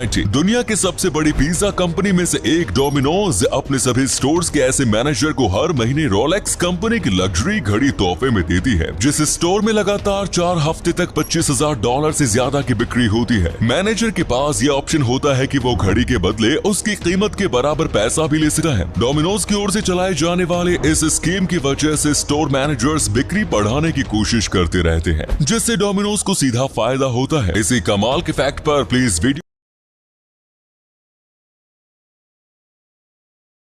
दुनिया की सबसे बड़ी पिज्जा कंपनी में से एक डोमिनोज अपने सभी स्टोर्स के ऐसे मैनेजर को हर महीने रोलेक्स कंपनी की लग्जरी घड़ी तोहफे में देती है, जिस स्टोर में लगातार 4 हफ्ते तक $25,000 से ज्यादा की बिक्री होती है। मैनेजर के पास यह ऑप्शन होता है कि वो घड़ी के बदले उसकी कीमत के बराबर पैसा भी ले सकता है। डोमिनोज की ओर से चलाए जाने वाले इस स्कीम की वजह से स्टोर मैनेजर्स बिक्री बढ़ाने की कोशिश करते रहते हैं, जिससे डोमिनोज को सीधा फायदा होता है। इसी कमाल के फैक्ट पर प्लीज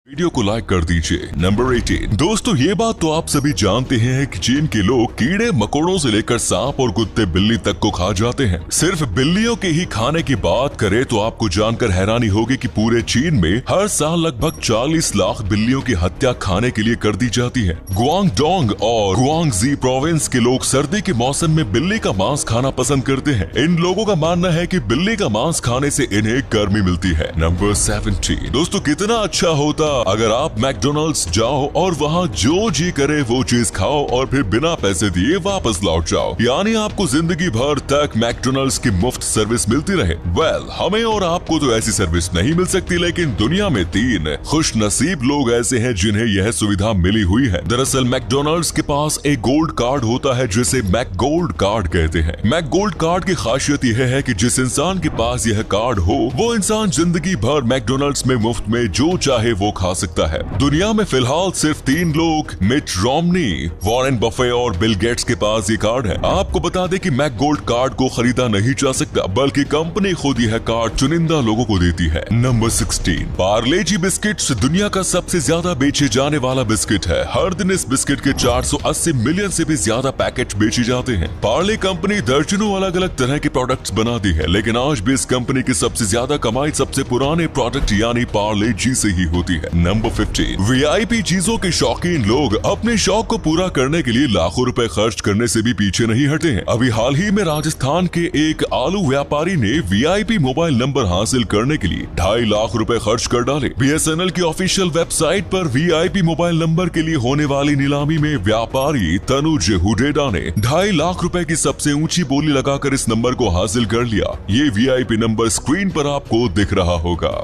वीडियो को लाइक कर दीजिए। नंबर 18। दोस्तों, ये बात तो आप सभी जानते हैं कि चीन के लोग कीड़े मकोड़ों से लेकर सांप और कुत्ते बिल्ली तक को खा जाते हैं। सिर्फ बिल्लियों के ही खाने की बात करें तो आपको जानकर हैरानी होगी कि पूरे चीन में हर साल लगभग 40 लाख बिल्लियों की हत्या खाने के लिए कर दी जाती है। गुआंगडोंग और गुआंगजी प्रोविंस के लोग सर्दी के मौसम में बिल्ली का मांस खाना पसंद करते हैं। इन लोगों का मानना है कि बिल्ली का मांस खाने से इन्हें गर्मी मिलती है। नंबर 17। दोस्तों, कितना अच्छा होता अगर आप मैकडोनल्ड्स जाओ और वहाँ जो जी करे वो चीज खाओ और फिर बिना पैसे दिए वापस लौट जाओ, यानी आपको जिंदगी भर तक मैकडोनल्ड्स की मुफ्त सर्विस मिलती रहे। वेल, हमें और आपको तो ऐसी सर्विस नहीं मिल सकती, लेकिन दुनिया में 3 खुश नसीब लोग ऐसे हैं जिन्हें यह सुविधा मिली हुई है। दरअसल मैकडोनल्ड्स के पास एक गोल्ड कार्ड होता है जिसे मैक गोल्ड कार्ड कहते हैं। मैक गोल्ड कार्ड की खासियत यह है कि जिस इंसान के पास यह कार्ड हो वो इंसान जिंदगी भर मैकडोनल्ड्स में मुफ्त में जो चाहे वो खा सकता है। दुनिया में फिलहाल सिर्फ 3 लोग, मिट रोमनी, वॉरेन बफे और बिल गेट्स के पास ये कार्ड है। आपको बता दें कि मैक गोल्ड कार्ड को खरीदा नहीं जा सकता, बल्कि कंपनी खुद यह कार्ड चुनिंदा लोगों को देती है। नंबर 16। पार्ले जी बिस्किट्स दुनिया का सबसे ज्यादा बेचे जाने वाला बिस्किट है। हर दिन इस बिस्किट के 480 मिलियन से भी ज्यादा पैकेट बेचे जाते हैं। पार्ले कंपनी दर्जनों अलग अलग तरह के प्रोडक्ट्स बनाती है, लेकिन आज भी इस कंपनी की सबसे ज्यादा कमाई सबसे पुराने प्रोडक्ट यानी पार्ले जी से ही होती है। नंबर 15। वीआईपी चीजों के शौकीन लोग अपने शौक को पूरा करने के लिए लाखों रुपए खर्च करने से भी पीछे नहीं हटे हैं। अभी हाल ही में राजस्थान के एक आलू व्यापारी ने वीआईपी मोबाइल नंबर हासिल करने के लिए 2.5 लाख रुपए खर्च कर डाले। बीएसएनएल की ऑफिशियल वेबसाइट पर वीआईपी मोबाइल नंबर के लिए होने वाली नीलामी में व्यापारी तनुज हुडेडा ने 2.5 लाख रुपए की सबसे ऊंची बोली लगाकर इस नंबर को हासिल कर लिया। ये वीआईपी नंबर स्क्रीन पर आपको दिख रहा होगा।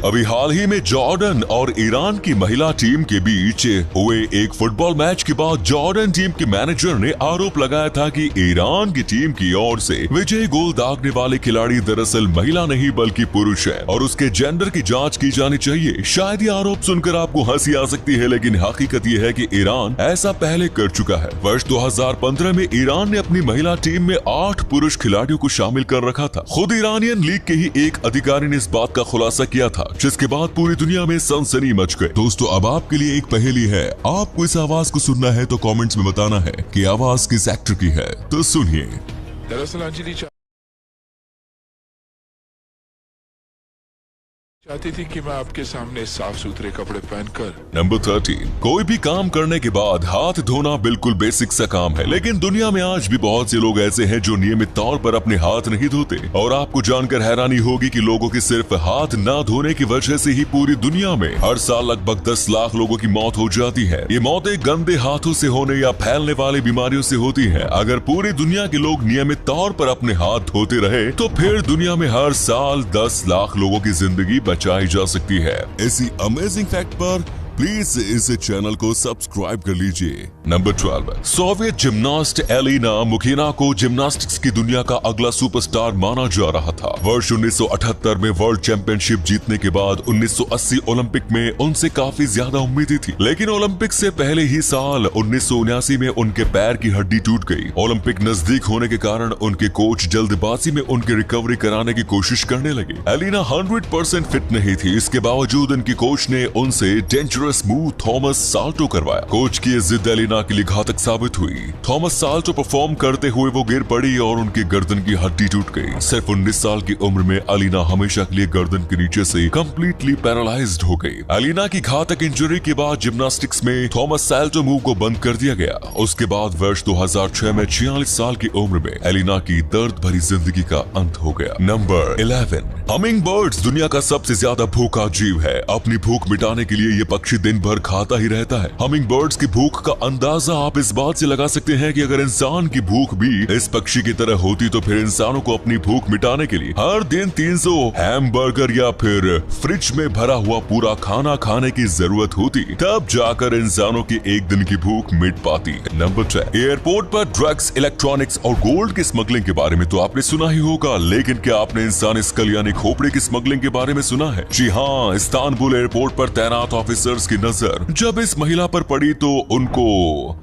अभी हाल ही में जॉर्डन और ईरान की महिला टीम के बीच हुए एक फुटबॉल मैच के बाद जॉर्डन टीम के मैनेजर ने आरोप लगाया था कि ईरान की टीम की ओर से विजयी गोल दागने वाले खिलाड़ी दरअसल महिला नहीं बल्कि पुरुष है और उसके जेंडर की जांच की जानी चाहिए। शायद ये आरोप सुनकर आपको हंसी आ सकती है, लेकिन हकीकत ये है कि ईरान ऐसा पहले कर चुका है। वर्ष 2015 में ईरान ने अपनी महिला टीम में 8 पुरुष खिलाड़ियों को शामिल कर रखा था। खुद ईरानियन लीग के ही एक अधिकारी ने इस बात का खुलासा किया था, जिसके बाद पूरी दुनिया में सनसनी मच गई। दोस्तों, अब आपके लिए एक पहेली है। आपको इस आवाज को सुनना है तो कमेंट्स में बताना है कि आवाज किस एक्टर की है। तो सुनिए। दरअसल अंजलि चाहती थी कि मैं आपके सामने साफ सुथरे कपड़े पहनकर। नंबर 13। कोई भी काम करने के बाद हाथ धोना बिल्कुल बेसिक सा काम है, लेकिन दुनिया में आज भी बहुत से लोग ऐसे हैं जो नियमित तौर पर अपने हाथ नहीं धोते। और आपको जानकर हैरानी होगी कि लोगों की सिर्फ हाथ न धोने की वजह से ही पूरी दुनिया में हर साल लगभग 10 लाख लोगों की मौत हो जाती है। ये मौतें गंदे हाथों से होने या फैलने वाली बीमारियों से होती है। अगर पूरी दुनिया के लोग नियमित तौर पर अपने हाथ धोते रहे तो फिर दुनिया में हर साल 10 लाख लोगों की जिंदगी बचाई जा सकती है। इसी अमेजिंग फैक्ट पर प्लीज इस चैनल को सब्सक्राइब कर लीजिए। नंबर 12। सोवियत जिम्नास्ट एलिना मुखिना को जिम्नास्टिक्स की दुनिया का अगला सुपरस्टार माना जा रहा था। वर्ष 1978 में वर्ल्ड चैंपियनशिप जीतने के बाद 1980 ओलंपिक में उनसे काफी ज्यादा उम्मीदें थी, लेकिन ओलंपिक से पहले ही साल 1979 में उनके पैर की हड्डी टूट गई। ओलंपिक नजदीक होने के कारण उनके कोच जल्दबाजी में उनकी रिकवरी कराने की कोशिश करने लगे। एलिना 100% फिट नहीं थी, इसके बावजूद उनकी कोच ने उनसे डेंजरस मूव थॉमस साल्टो करवाया। कोच की जिद एलिना के लिए घातक साबित हुई। थॉमस साल्टो परफॉर्म करते हुए वो गिर पड़ी और उनकी गर्दन की हड्डी टूट गई। सिर्फ 19 साल की उम्र में एलिना हमेशा के लिए गर्दन के नीचे से कंप्लीटली पैरालाइज्ड हो गई। एलिना की घातक इंजरी के बाद जिम्नास्टिक्स में थॉमस साल्टो मूव को बंद कर दिया गया। उसके बाद वर्ष 2006 में 46 साल की उम्र में एलिना की दर्द भरी जिंदगी का अंत हो गया। नंबर 11। हमिंग बर्ड्स दुनिया का सबसे ज्यादा भूखा जीव है। अपनी भूख मिटाने के लिए ये पक्षी दिन भर खाता ही रहता है। हमिंग बर्ड्स की भूख का अंदाजा आप इस बात से लगा सकते हैं कि अगर इंसान की भूख भी इस पक्षी की तरह होती तो फिर इंसानों को अपनी भूख मिटाने के लिए हर दिन 300 हैमबर्गर या फिर फ्रिज में भरा हुआ पूरा खाना खाने की जरूरत होती, तब जाकर इंसानों की एक दिन की भूख मिट पाती। नंबर 10, एयरपोर्ट पर ड्रग्स, इलेक्ट्रॉनिक्स और गोल्ड की स्मगलिंग के बारे में तो आपने सुना ही होगा, लेकिन क्या आपने इंसानी स्कल यानी खोपड़ी की स्मगलिंग के बारे में सुना है? जी हाँ, इस्तांबुल एयरपोर्ट पर तैनात ऑफिसर्स की नजर जब इस महिला पर पड़ी तो उनको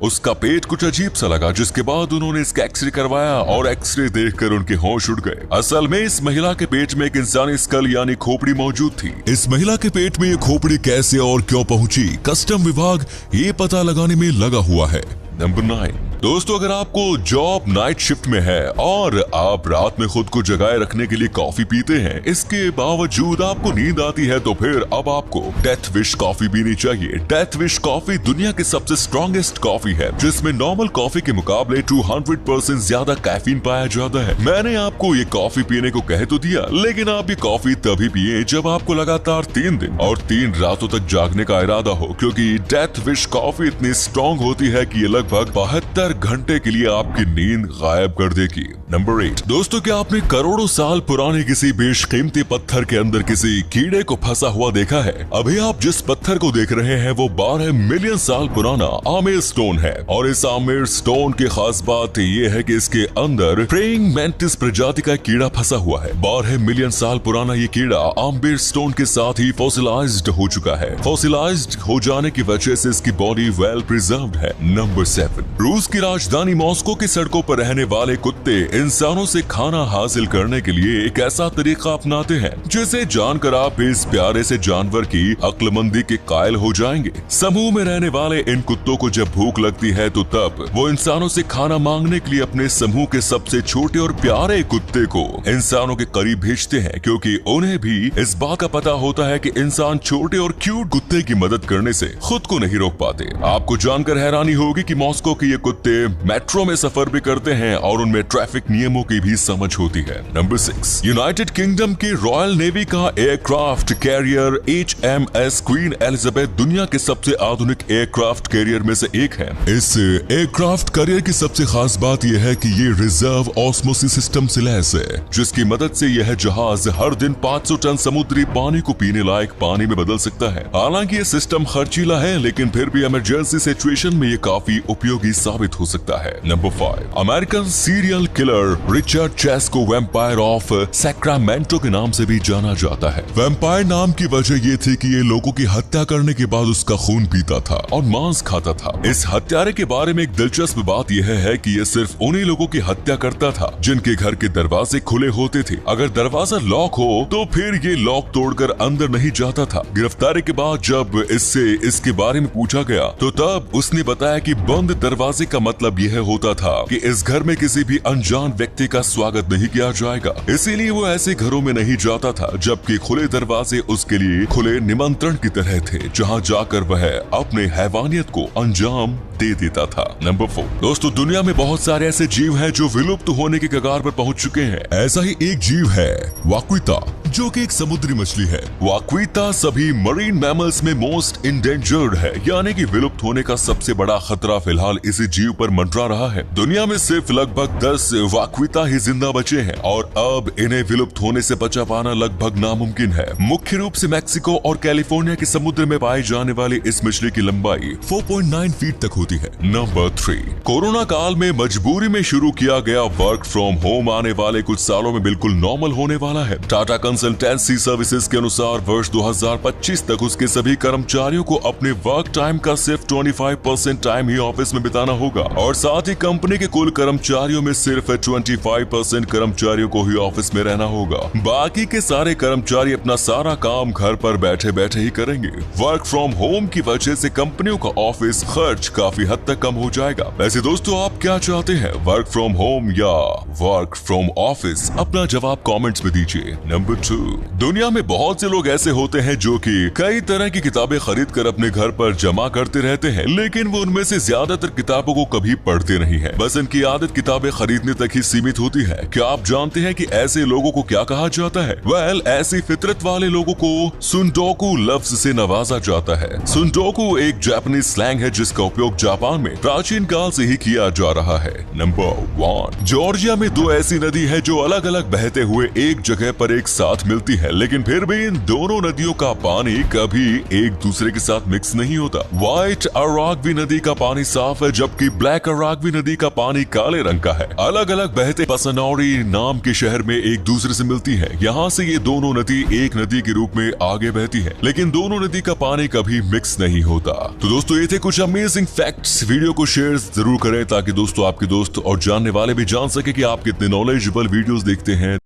उसका पेट कुछ अजीब सा लगा, जिसके बाद उन्होंने इसका एक्सरे करवाया और एक्सरे देखकर उनके होश उड़ गए। असल में इस महिला के पेट में एक इंसानी स्कल यानी खोपड़ी मौजूद थी। इस महिला के पेट में ये खोपड़ी कैसे और क्यों पहुंची, कस्टम विभाग ये पता लगाने में लगा हुआ है। नंबर 9, दोस्तों अगर आपको जॉब नाइट शिफ्ट में है और आप रात में खुद को जगाए रखने के लिए कॉफी पीते हैं, इसके बावजूद आपको नींद आती है, तो फिर अब आपको डेथ विश कॉफी पीनी चाहिए। डेथ विश कॉफी दुनिया की सबसे स्ट्रॉन्गेस्ट कॉफी है, जिसमें नॉर्मल कॉफी के मुकाबले 200% ज्यादा कैफीन पाया जाता है। मैंने आपको ये कॉफी पीने को कह तो दिया, लेकिन आप ये कॉफी तभी पिए जब आपको लगातार 3 दिन और 3 रातों तक जागने का इरादा हो, क्योंकि डेथ विश कॉफी इतनी स्ट्रॉन्ग होती है कि ये लगभग 72 घंटे के लिए आपकी नींद गायब कर देगी। नंबर 8, दोस्तों क्या आपने करोड़ों साल पुराने किसी बेशकीमती पत्थर के अंदर किसी कीड़े को फंसा हुआ देखा है? अभी आप जिस पत्थर को देख रहे हैं वो 12 मिलियन साल पुराना आमेर स्टोन है, और इस आमेर स्टोन की खास बात ये है कि इसके अंदर प्रेइंग मैंटिस प्रजाति का कीड़ा फंसा हुआ है। 12 मिलियन साल पुराना ये कीड़ा आमेर स्टोन के साथ ही फॉसिलाइज्ड हो चुका है। फॉसिलाइज्ड हो जाने की वजह से इसकी बॉडी वेल प्रिजर्व्ड है। नंबर 7, रूस की राजधानी मॉस्को की सड़कों पर रहने वाले कुत्ते इंसानों से खाना हासिल करने के लिए एक ऐसा तरीका अपनाते हैं जिसे जानकर आप इस प्यारे से जानवर की अक्लमंदी के कायल हो जाएंगे। समूह में रहने वाले इन कुत्तों को जब भूख लगती है तो तब वो इंसानों से खाना मांगने के लिए अपने समूह के सबसे छोटे और प्यारे कुत्ते को इंसानों के करीब भेजते हैं, क्योंकि उन्हें भी इस बात का पता होता है कि इंसान छोटे और क्यूट कुत्ते की मदद करने से खुद को नहीं रोक पाते। आपको जानकर हैरानी होगी कि मॉस्को के ये कुत्ते मेट्रो में सफर भी करते हैं और उनमें ट्रैफिक नियमों की भी समझ होती है। नंबर 6, यूनाइटेड किंगडम की रॉयल नेवी का aircraft carrier HMS queen Elizabeth दुनिया के सबसे आधुनिक एयरक्राफ्ट कैरियर में से एक है। इस एयरक्राफ्ट कैरियर की सबसे खास बात यह है कि ये रिजर्व ऑस्मोसिस सिस्टम से लैस है, जिसकी मदद से यह जहाज हर दिन 500 टन समुद्री पानी को पीने लायक पानी में बदल सकता है। हालांकि ये सिस्टम खर्चीला है, लेकिन फिर भी इमरजेंसी सिचुएशन में ये काफी उपयोगी साबित हो सकता है। Number 5, American serial killer Richard Chase को वैम्पायर ऑफ सैक्रामेंटो के नाम से भी जाना जाता है। वैम्पायर नाम की वजह ये थी कि ये लोगों की हत्या करने के बाद उसका खून पीता था और मांस खाता था। इस हत्यारे के बारे में एक दिलचस्प बात यह है कि ये सिर्फ उन्हीं लोगों की हत्या करता था जिनके घर के दरवाजे खुले होते थे। अगर दरवाजा लॉक हो तो फिर ये लॉक तोड़कर अंदर नहीं जाता था। गिरफ्तारी के बाद जब इससे इसके बारे में पूछा गया तो तब उसने बताया कि बंद दरवाजे का मतलब यह होता था कि इस घर में किसी भी अनजान व्यक्ति का स्वागत नहीं किया जाएगा, इसीलिए वो ऐसे घरों में नहीं जाता था, जबकि खुले दरवाजे उसके लिए खुले निमंत्रण की तरह थे जहां जाकर वह अपने हैवानियत को अंजाम दे देता था। नंबर 4, दोस्तों दुनिया में बहुत सारे ऐसे जीव हैं जो विलुप्त होने के कगार पर पहुंच चुके हैं। ऐसा ही एक जीव है वाक्विता, जो कि एक समुद्री मछली है। वाक्विता सभी मरीन मैमल्स में मोस्ट इंडेंजर्ड है, यानी कि विलुप्त होने का सबसे बड़ा खतरा फिलहाल इसी जीव पर मंडरा रहा है। दुनिया में सिर्फ लगभग 10 वाक्विता ही जिंदा बचे हैं और अब इन्हें विलुप्त होने से बचा पाना लगभग नामुमकिन है। मुख्य रूप से मैक्सिको और कैलिफोर्निया के समुद्र में पाई जाने वाली इस मछली की लंबाई 4.9 फीट तक होती है। नंबर 3, कोरोना काल में मजबूरी में शुरू किया गया वर्क फ्रॉम होम आने वाले कुछ सालों में बिल्कुल नॉर्मल होने वाला है। टाटा कंसल्टेंसी सर्विसेज के अनुसार वर्ष 2025 तक उसके सभी कर्मचारियों को अपने वर्क टाइम का सिर्फ 25% टाइम ही ऑफिस में बिताना होगा और साथ ही कंपनी के कुल कर्मचारियों में सिर्फ 25% कर्मचारियों को ही ऑफिस में रहना होगा। बाकी के सारे कर्मचारी अपना सारा काम घर पर बैठे बैठे ही करेंगे। वर्क फ्रॉम होम की वजह से कंपनियों का ऑफिस खर्च काफी हद तक कम हो जाएगा। वैसे दोस्तों आप क्या चाहते हैं, वर्क फ्रॉम होम या वर्क फ्रॉम ऑफिस? अपना जवाब कमेंट्स में दीजिए। नंबर 2, दुनिया में बहुत से लोग ऐसे होते हैं जो कि कई तरह की किताबें खरीद कर अपने घर पर जमा करते रहते हैं, लेकिन वो उनमें से ज्यादातर किताबों को कभी पढ़ते नहीं है। बस इनकी आदत किताबें खरीदने तक ही सीमित होती है। क्या आप जानते हैं कि ऐसे लोगों को क्या कहा जाता है? वेल, ऐसी फितरत वाले लोगों को सुंडोकू लफ्ज से नवाजा जाता है। सुंडोकू एक जापानीज स्लैंग है जिसका उपयोग जापान में प्राचीन काल से ही किया जा रहा है। नंबर 1, जॉर्जिया में 2 ऐसी नदी है जो अलग अलग बहते हुए एक जगह पर एक साथ मिलती है, लेकिन फिर भी इन दोनों नदियों का पानी कभी एक दूसरे के साथ मिक्स नहीं होता। व्हाइट अराग्वी नदी का पानी साफ है, जबकि ब्लैक अराग्वी नदी का पानी काले रंग का है। अलग अलग बहते पसनौरी नाम के शहर में एक दूसरे से मिलती है। यहाँ से ये दोनों नदी एक नदी के रूप में आगे बहती है, लेकिन दोनों नदी का पानी कभी मिक्स नहीं होता। तो दोस्तों, ये थे कुछ अमेजिंग फैक्ट्स। वीडियो को शेयर जरूर करें ताकि दोस्तों आपके दोस्त और जानने वाले भी जान सके कि आप कितने नॉलेजेबल वीडियोस देखते हैं।